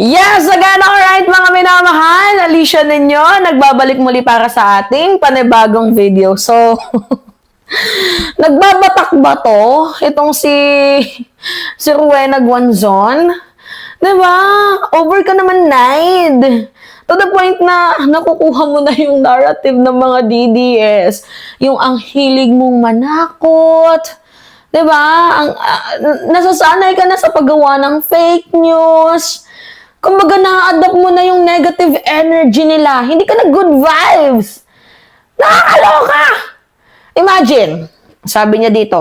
Yes, again, alright mga minamahal, Alicia ninyo, nagbabalik muli para sa ating panibagong video. So, nagbabatak ba to? Itong si Rowena Guanzon? Diba? Over ka naman, Naid. To the point na nakukuha mo na yung narrative ng mga DDS. Yung ang hilig mong manakot. Diba? Nasasanay ka na sa paggawa ng fake news. Kumbaga, na-adapt mo na yung negative energy nila. Hindi ka na good vibes. Nakakaloka! Imagine, sabi niya dito,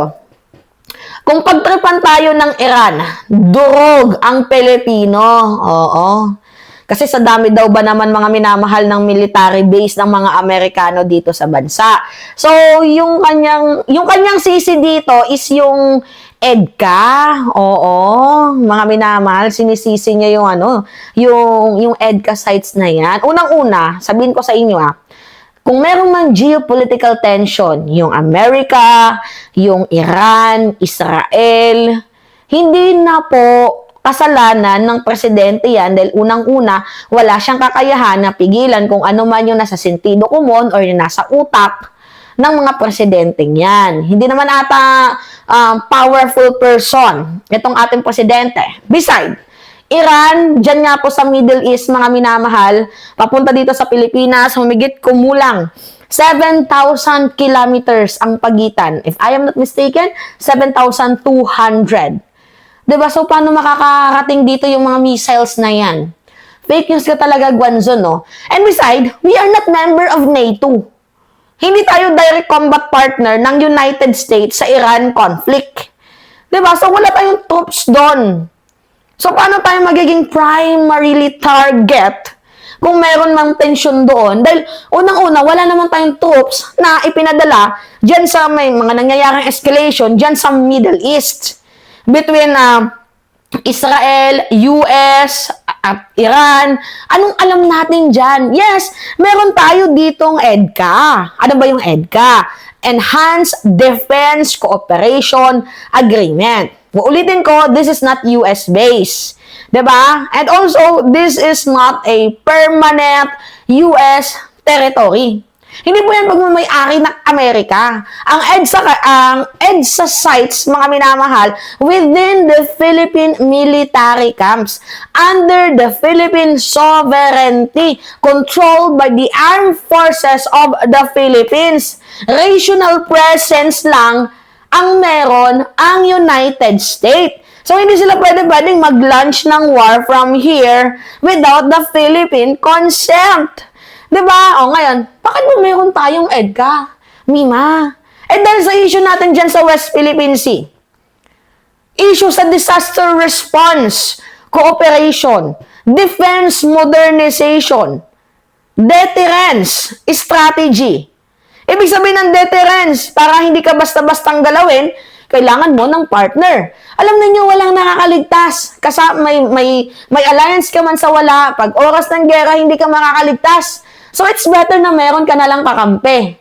kung pagtripan tayo ng Iran, durog ang Pilipino. Oo. Kasi sa dami daw ba naman mga minamahal ng military base ng mga Amerikano dito sa bansa. So, yung kanyang sisi dito is yung EDCA. Oo, mga minamahal, sinisisi niya yung EDCA sites na yan. Unang-una, sabihin ko sa inyo kung meron man geopolitical tension, yung Amerika, yung Iran, Israel, hindi na po kasalanan ng presidente yan dahil unang-una, wala siyang kakayahan na pigilan kung ano man yung nasa sentido komon or yung nasa utak ng mga presidenteng yan. Hindi naman ata powerful person itong ating presidente. Besides, Iran, dyan nga po sa Middle East, mga minamahal, papunta dito sa Pilipinas, humigit kumulang 7,000 kilometers ang pagitan. If I am not mistaken, 7,200. Diba? So, paano makakarating dito yung mga missiles na yan? Fake news ka talaga, Guanzon, no? And besides, we are not member of NATO. Hindi tayo direct combat partner ng United States sa Iran conflict. Diba? So, wala tayong troops doon. So, paano tayo magiging primarily target kung meron mang tension doon? Dahil, unang-una, wala naman tayong troops na ipinadala dyan sa may mga nangyayaring escalation dyan sa Middle East. Between Israel, US, at Iran. Anong alam natin dyan? Yes, meron tayo ditong EDCA. Ano ba yung EDCA? Enhanced Defense Cooperation Agreement. Uulitin ko, this is not US based. Diba? And also, this is not a permanent US territory. Hindi po yan pagmamayari ng Amerika. Ang EDSA sites, mga minamahal, within the Philippine military camps, under the Philippine sovereignty, controlled by the armed forces of the Philippines. Regional presence lang ang meron ang United States. So, hindi sila pwedeng mag-launch ng war from here without the Philippine consent. Diba? O ngayon, bakit mo meron tayong EDCA? Mima. Dahil sa issue natin dyan sa West Philippine Sea, issue sa disaster response, cooperation, defense modernization, deterrence, strategy. Ibig sabihin ng deterrence, para hindi ka basta-bastang galawin, kailangan mo ng partner. Alam niyo walang nakakaligtas. Kasi may alliance ka man sa wala. Pag oras ng gera, hindi ka makakaligtas. So, it's better na meron ka na lang kakampi.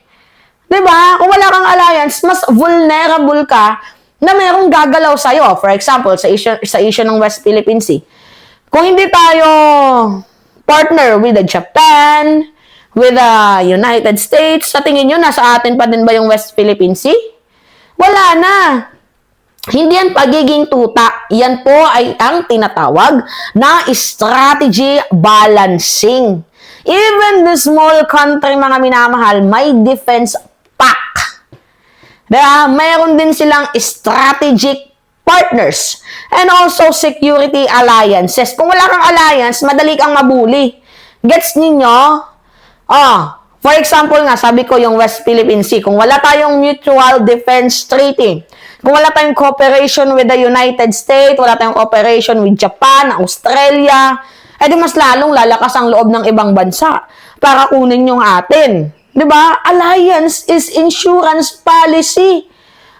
Diba? Kung wala kang alliance, mas vulnerable ka na merong gagalaw sa'yo. For example, sa issue ng West Philippine Sea. Kung hindi tayo partner with the Japan, with the United States, sa tingin nyo, nasa atin pa din ba yung West Philippine Sea? Wala na. Hindi yan pagiging tuta. Yan po ay ang tinatawag na strategy balancing. Even the small country, mga minamahal, may defense pact. Diba? Mayroon din silang strategic partners and also security alliances. Kung wala kang alliance, madali kang mabuli. Gets ninyo? For example nga, sabi ko yung West Philippine Sea, kung wala tayong mutual defense treaty, kung wala tayong cooperation with the United States, wala tayong cooperation with Japan, Australia, di mas lalong lalakas ang loob ng ibang bansa para kunin yung atin. Diba? Alliance is insurance policy.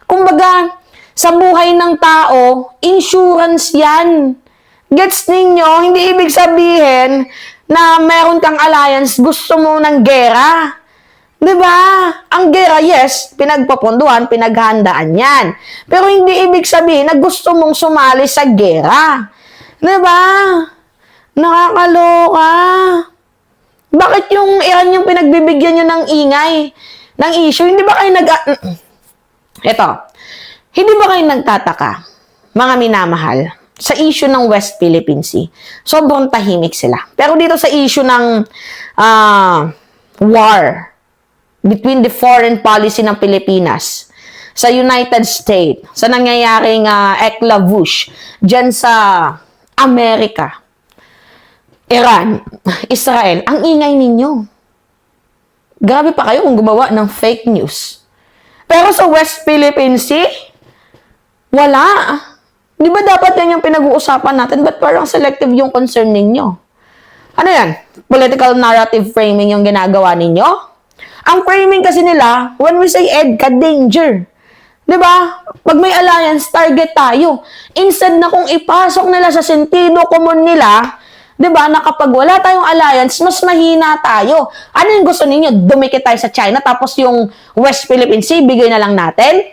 Kumbaga, sa buhay ng tao, insurance yan. Gets ninyo? Hindi ibig sabihin na meron kang alliance, gusto mo ng gera. Diba? Ang gera, yes, pinagpapunduhan, pinaghandaan yan. Pero hindi ibig sabihin na gusto mong sumali sa gera. Diba? Nakakaloka. Bakit yung Iran yung pinagbibigyan nyo ng ingay, ng issue? Hindi ba kayo Ito, hindi ba kayo nagtataka, mga minamahal, sa issue ng West Philippine Sea? Sobrang tahimik sila. Pero dito sa issue ng war between the foreign policy ng Pilipinas sa United States, sa nangyayaring eklavush dyan sa Amerika, Iran, Israel, ang ingay ninyo. Grabe pa kayo kung gumawa ng fake news. Pero sa West Philippine Sea, wala. Di ba dapat yan yung pinag-uusapan natin? Ba't parang selective yung concern ninyo? Ano yan? Political narrative framing yung ginagawa ninyo? Ang framing kasi nila, when we say EDCA, danger. Di ba? Pag may alliance, target tayo. Instead na kung ipasok nila sa sentido common nila, di ba, na kapag wala tayong alliance, mas mahina tayo. Ano yung gusto ninyo? Dumikit tayo sa China, tapos yung West Philippine Sea, bigay na lang natin?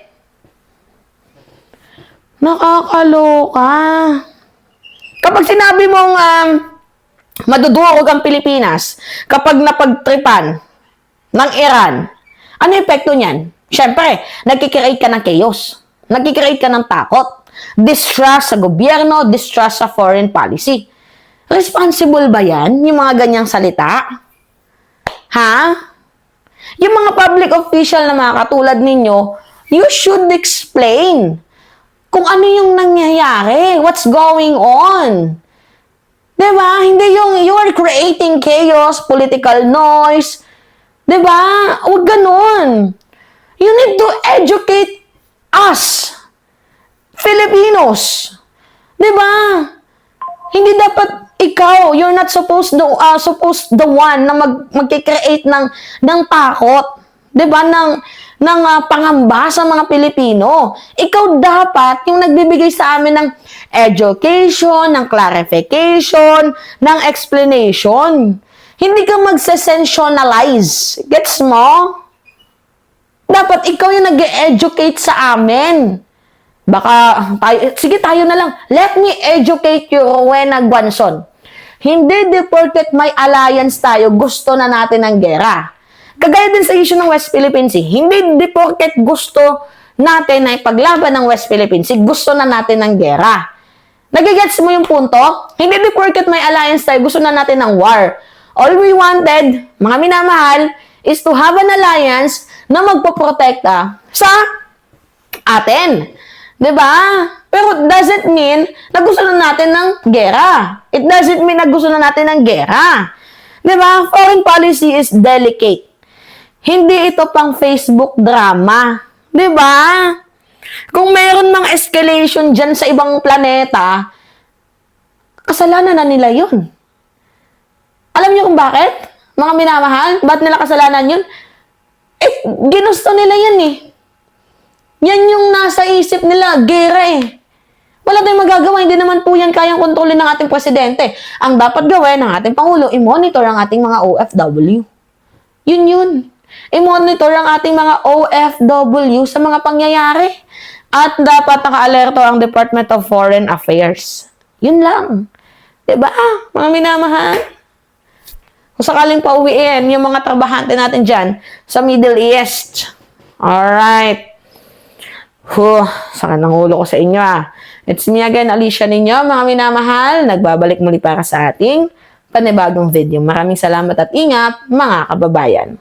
Nakakaloka. Kapag sinabi mong madudurog ang Pilipinas, kapag napagtripan ng Iran, ano yung epekto niyan? Siyempre, nagkikreate ka ng chaos. Nagkikreate ka ng takot. Distrust sa gobyerno, distrust sa foreign policy. Responsible ba yan? Yung mga ganyang salita? Ha? Yung mga public official na mga katulad ninyo, you should explain kung ano yung nangyayari. What's going on? Diba? Hindi yung you are creating chaos, political noise. Diba? Huwag ganun. You need to educate us, Filipinos. Diba? Hindi dapat ikaw, you're not supposed the one na magkikreate ng takot, 'di ba? Ng pangamba sa mga Pilipino. Ikaw dapat yung nagbibigay sa amin ng education, ng clarification, ng explanation. Hindi ka magse-sensationalize. Gets mo? Dapat ikaw yung nag-educate sa amin. Baka, sige tayo na lang. Let me educate you, Rowena Guanzon. Hindi porket may alliance tayo, gusto na natin ng gera. Kagaya din sa issue ng West Philippine Sea, hindi porket gusto natin na ipaglaban ng West Philippine Sea, gusto na natin ng gera. Nagigets mo yung punto? Hindi porket may alliance tayo, gusto na natin ng war. All we wanted, mga minamahal, is to have an alliance na magpoprotekta sa atin. Diba? Pero doesn't mean na gusto na natin ng gera. It doesn't mean na gusto na natin ng gera. Diba? Foreign policy is delicate. Hindi ito pang Facebook drama. Diba? Kung meron mang escalation dyan sa ibang planeta, kasalanan na nila yun. Alam niyo kung bakit? Mga minamahal, ba't nila kasalanan yun? Ginusto nila yan eh. Yan yung nasa isip nila, gera eh. Wala tayong magagawa, hindi naman po yan kayang kontrolin ng ating presidente. Ang dapat gawin ng ating Pangulo, i-monitor ang ating mga OFW. Yun. I-monitor ang ating mga OFW sa mga pangyayari. At dapat naka-alerto ang Department of Foreign Affairs. Yun lang. Diba? Mga minamahal. Kung sakaling pauwiin yung mga trabahante natin dyan sa Middle East. Alright. Sakit ng ulo ko sa inyo It's me again, Alicia ninyo, mga minamahal. Nagbabalik muli para sa ating panibagong video. Maraming salamat at ingat, mga kababayan.